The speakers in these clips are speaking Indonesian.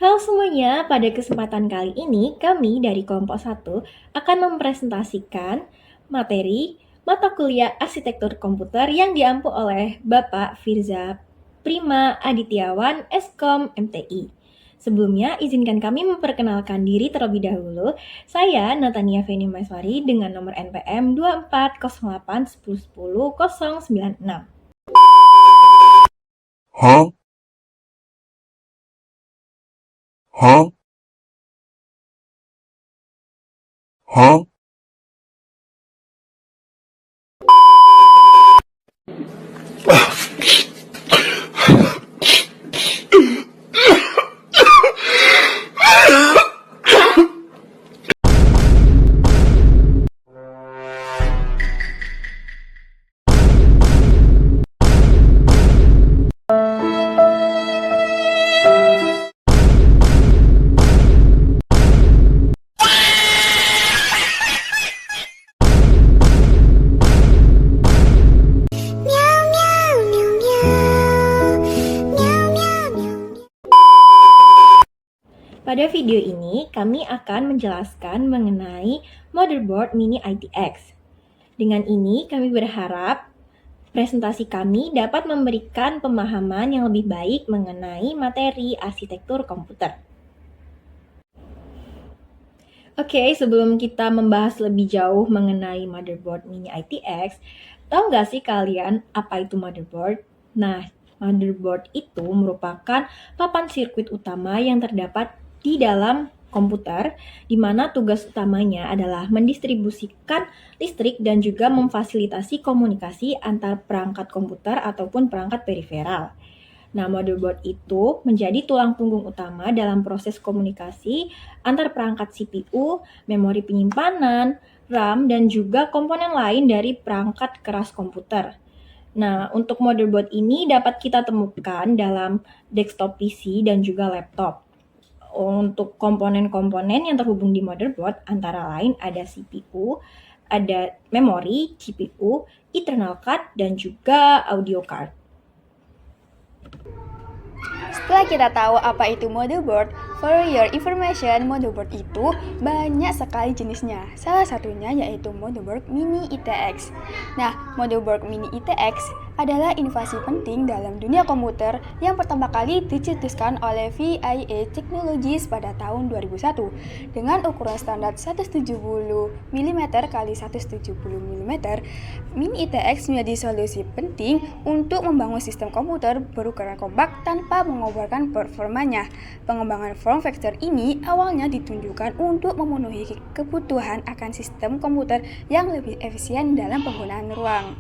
Halo semuanya, pada kesempatan kali ini kami dari kelompok 1 akan mempresentasikan materi mata kuliah arsitektur komputer yang diampu oleh Bapak Firza Prima Adityawan Eskom MTI. Sebelumnya, izinkan kami memperkenalkan diri terlebih dahulu. Saya Natania Feni Maiswari dengan nomor NPM 2408101096. Huh? Huh? Huh? Pada video ini, kami akan menjelaskan mengenai motherboard mini ITX. Dengan ini, kami berharap presentasi kami dapat memberikan pemahaman yang lebih baik mengenai materi arsitektur komputer. Oke, sebelum kita membahas lebih jauh mengenai motherboard mini ITX, tahu nggak sih kalian apa itu motherboard? Nah, motherboard itu merupakan papan sirkuit utama yang terdapat di dalam komputer, di mana tugas utamanya adalah mendistribusikan listrik dan juga memfasilitasi komunikasi antar perangkat komputer ataupun perangkat periferal. Nah, motherboard itu menjadi tulang punggung utama dalam proses komunikasi antar perangkat CPU, memori penyimpanan, RAM, dan juga komponen lain dari perangkat keras komputer. Nah, untuk motherboard ini dapat kita temukan dalam desktop PC dan juga laptop. Untuk komponen-komponen yang terhubung di motherboard antara lain ada CPU, ada memori, GPU, internal card, dan juga audio card. Setelah kita tahu apa itu motherboard, for your information, motherboard itu banyak sekali jenisnya. Salah satunya yaitu motherboard mini ITX. Nah, motherboard mini ITX adalah inovasi penting dalam dunia komputer yang pertama kali dicetuskan oleh VIA Technologies pada tahun 2001 dengan ukuran standar 170 mm x 170 mm. Mini ITX menjadi solusi penting untuk membangun sistem komputer berukuran kompak tanpa mengobarkan performanya. Pengembangan form factor ini awalnya ditunjukkan untuk memenuhi kebutuhan akan sistem komputer yang lebih efisien dalam penggunaan ruang.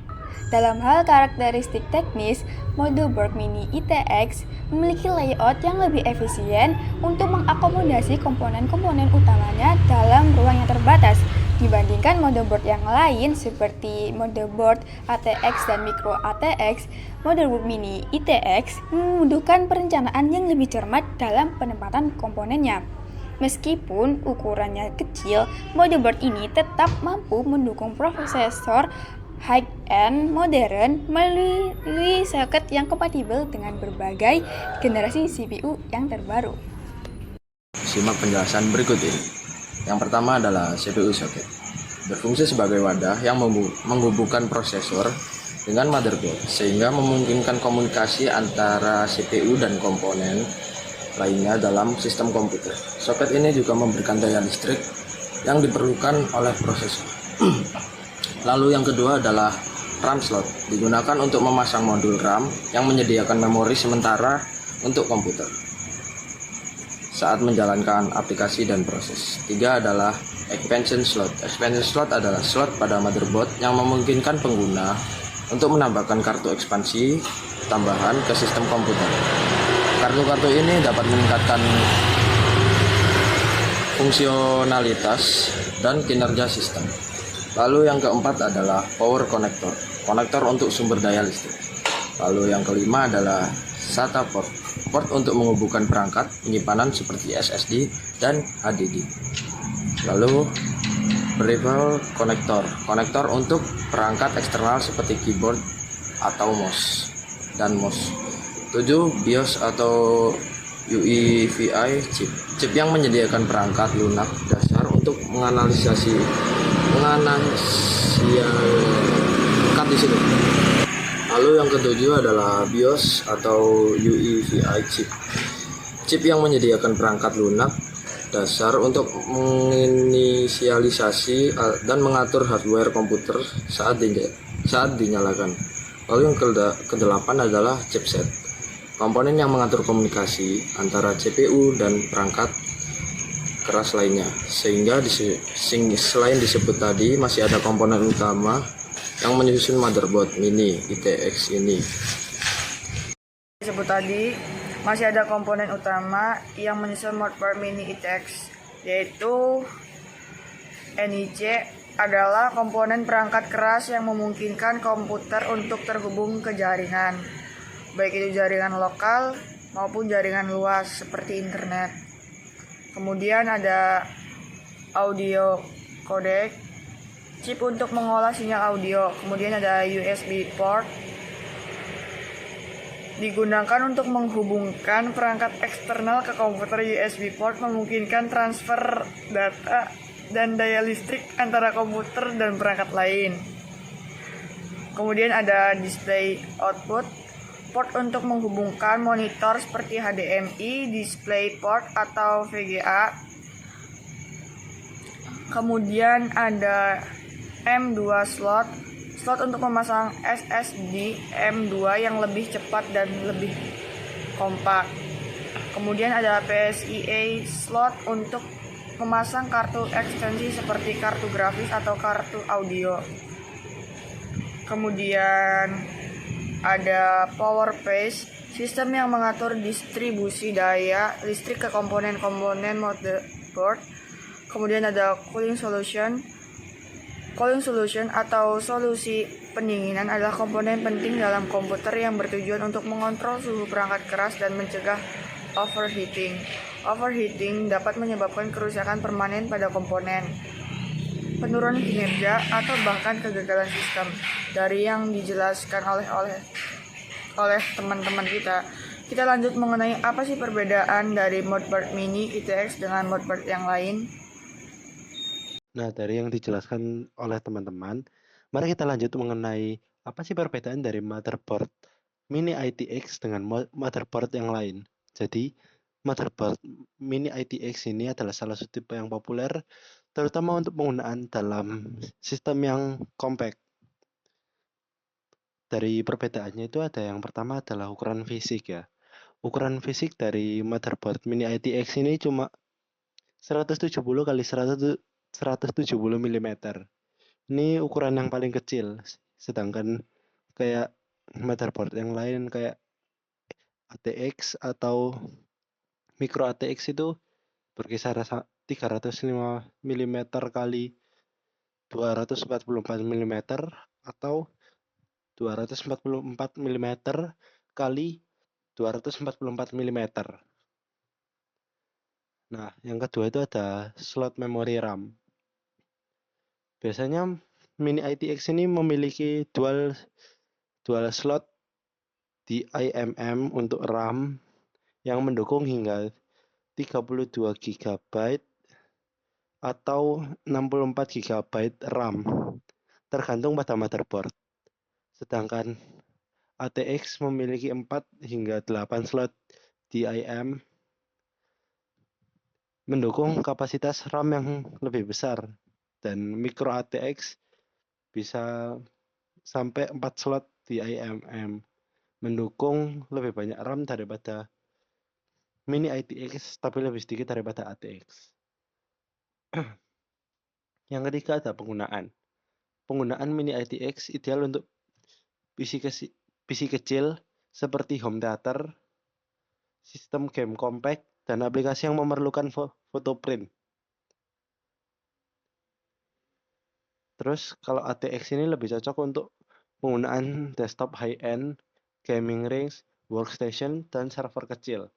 Dalam hal karakteristik teknis, motherboard mini ITX memiliki layout yang lebih efisien untuk mengakomodasi komponen-komponen utamanya dalam ruang yang terbatas dibandingkan motherboard yang lain seperti motherboard ATX dan micro ATX. Motherboard mini ITX membutuhkan perencanaan yang lebih cermat dalam penempatan komponennya. Meskipun ukurannya kecil, motherboard ini tetap mampu mendukung prosesor high-end modern melalui soket yang kompatibel dengan berbagai generasi CPU yang terbaru. Simak penjelasan berikut ini. Yang pertama adalah CPU socket. Berfungsi sebagai wadah yang menghubungkan prosesor dengan motherboard sehingga memungkinkan komunikasi antara CPU dan komponen lainnya dalam sistem komputer. Soket ini juga memberikan daya listrik yang diperlukan oleh prosesor. Lalu yang kedua adalah RAM slot, digunakan untuk memasang modul RAM yang menyediakan memori sementara untuk komputer saat menjalankan aplikasi dan proses. Tiga adalah expansion slot. Expansion slot adalah slot pada motherboard yang memungkinkan pengguna untuk menambahkan kartu ekspansi tambahan ke sistem komputer. Kartu-kartu ini dapat meningkatkan fungsionalitas dan kinerja sistem. Lalu yang keempat adalah power connector, konektor untuk sumber daya listrik. Lalu yang kelima adalah SATA port, port untuk menghubungkan perangkat penyimpanan seperti SSD dan HDD. Lalu peripheral connector, konektor untuk perangkat eksternal seperti keyboard atau mouse dan mouse. 7. BIOS atau UEFI chip. Chip yang menyediakan perangkat lunak dasar untuk menganalisa di situ. Lalu yang ketujuh adalah BIOS atau UEFI chip. Chip yang menyediakan perangkat lunak dasar untuk menginisialisasi dan mengatur hardware komputer saat dinyalakan. Lalu yang kedelapan adalah chipset, komponen yang mengatur komunikasi antara CPU dan perangkat keras lainnya. Sehingga selain disebut tadi, masih ada komponen utama yang menyusun motherboard mini ITX ini. Disebut tadi, masih ada komponen utama yang menyusun motherboard mini ITX, yaitu NIC adalah komponen perangkat keras yang memungkinkan komputer untuk terhubung ke jaringan, baik itu jaringan lokal maupun jaringan luas seperti internet. Kemudian ada audio codec, chip untuk mengolah sinyal audio. Kemudian ada USB port, digunakan untuk menghubungkan perangkat eksternal ke komputer. USB port memungkinkan transfer data dan daya listrik antara komputer dan perangkat lain. Kemudian ada display output, port untuk menghubungkan monitor seperti HDMI, DisplayPort atau VGA. Kemudian ada M2 slot untuk memasang SSD M2 yang lebih cepat dan lebih kompak. Kemudian ada PCIe slot untuk memasang kartu ekstensi seperti kartu grafis atau kartu audio. Kemudian ada power phase, sistem yang mengatur distribusi daya listrik ke komponen-komponen motherboard. Kemudian ada cooling solution. Cooling solution atau solusi pendinginan adalah komponen penting dalam komputer yang bertujuan untuk mengontrol suhu perangkat keras dan mencegah overheating. Overheating dapat menyebabkan kerusakan permanen pada komponen, penurunan kinerja, atau bahkan kegagalan sistem. Dari yang dijelaskan oleh teman-teman kita lanjut mengenai apa sih perbedaan dari motherboard mini ITX dengan motherboard yang lain. Nah, dari yang dijelaskan oleh teman-teman, mari kita lanjut mengenai apa sih perbedaan dari motherboard mini ITX dengan motherboard yang lain. Jadi, motherboard mini ITX ini adalah salah satu tipe yang populer, terutama untuk penggunaan dalam sistem yang compact. Dari perbedaannya itu ada yang pertama adalah ukuran fisik ya. Ukuran fisik dari motherboard mini ITX ini cuma 170 kali 170 mm. Ini ukuran yang paling kecil. Sedangkan kayak motherboard yang lain kayak ATX atau micro ATX itu berkisar 305 mm kali 244 mm atau 244 mm kali 244 mm. Nah, yang kedua itu ada slot memori RAM. Biasanya mini ITX ini memiliki dual slot DIMM untuk RAM yang mendukung hingga 32 GB atau 64 GB RAM, tergantung pada motherboard. Sedangkan ATX memiliki 4 hingga 8 slot DIMM mendukung kapasitas RAM yang lebih besar, dan micro ATX bisa sampai 4 slot DIMM mendukung lebih banyak RAM daripada mini ITX tapi lebih sedikit daripada ATX. Yang ketiga ada penggunaan. Penggunaan mini ITX ideal untuk PC kecil seperti home theater, sistem game compact, dan aplikasi yang memerlukan fotoprint. Terus kalau ATX ini lebih cocok untuk penggunaan desktop high-end, gaming range, workstation, dan server kecil.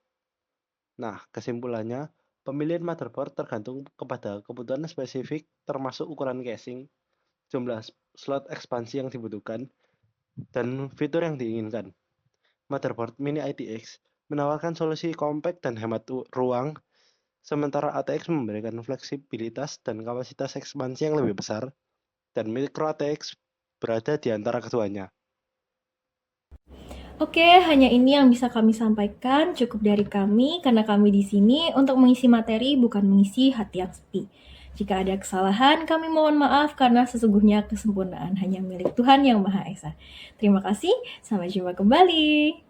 Nah, kesimpulannya, pemilihan motherboard tergantung kepada kebutuhan spesifik termasuk ukuran casing, jumlah slot ekspansi yang dibutuhkan, dan fitur yang diinginkan. Motherboard mini ITX menawarkan solusi compact dan hemat ruang, sementara ATX memberikan fleksibilitas dan kapasitas ekspansi yang lebih besar, dan Micro ATX berada di antara keduanya. Oke, hanya ini yang bisa kami sampaikan. Cukup dari kami, karena kami di sini untuk mengisi materi, bukan mengisi hati yang sepi. Jika ada kesalahan, kami mohon maaf karena sesungguhnya kesempurnaan hanya milik Tuhan Yang Maha Esa. Terima kasih, sampai jumpa kembali.